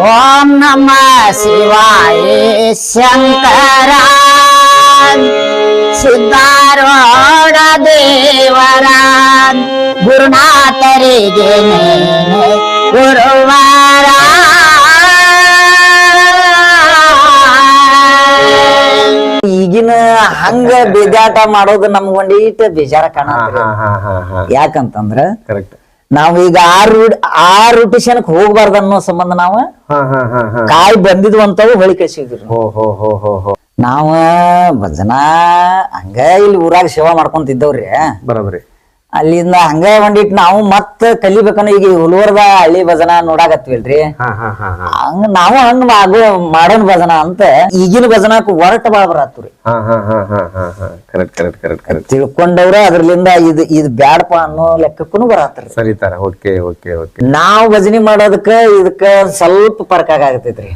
ಓಂ ನಮ ಶಿವಾಯ ಶಂಕರ ಸಿದ್ಧಾರೂಢ ದೇವರ ಗುರುನಾಥರಿಗೆ ಗುರುವಾರ ಈಗಿನ ಹಂಗ ಬೇಜಾಟ ಮಾಡೋದು ನಮ್ಗ ಒಂದೀಟ ಬೇಜಾರ ಕಾಣ. ಯಾಕಂತಂದ್ರ ನಾವೀಗ ಆ ರೂಟೇಷನ್ಕ್ ಹೋಗ್ಬಾರ್ದ ಅನ್ನೋ ಸಂಬಂಧ ನಾವ ಕಾಯಿ ಬಂದಿದ್ವು ಅಂತವು ಹೊಳಿ ಕಳ್ಸಿದ್ರಿ. ನಾವ ಭಜನಾ ಹಂಗ ಇಲ್ಲಿ ಊರಾಗ ಸೇವಾ ಮಾಡ್ಕೊಂತಿದ್ದವ್ರಿ. ಬರೋಬ್ರಿ. ಅಲ್ಲಿಂದ ಹಂಗ ಒಂದಿಟ್ ನಾವು ಮತ್ ಕಲಿಬೇಕನ್ನ ಈಗ ಹುಲ್ವರ್ದ ಹಳ್ಳಿ ಭಜನಾ ನೋಡಾಕತ್ವಿಲ್ರಿ. ಹಂಗ ನಾವು ಹಂಗ ಮಾಡೋಣ ಭಜನಾ ಅಂತ ಈಗಿನ ಭಜನಾಕ್ ಹೊರಟ ಬಾಳ ಬರತ್ರಿ. ತಿಳ್ಕೊಂಡವ್ರ ಅದ್ರಲಿಂದ ಇದು ಬ್ಯಾಡಪ್ಪ ಅನ್ನೋ ಲೆಕ್ಕಕ್ಕೂ ಬರತ್ರಿ. ಸರಿತಾರ. ನಾವ್ ಭಜನಿ ಮಾಡೋದಕ್ಕ ಇದಕ್ಕ ಸ್ವಲ್ಪ ಫರ್ಕ್ ಆಗತೈತ್ರಿ.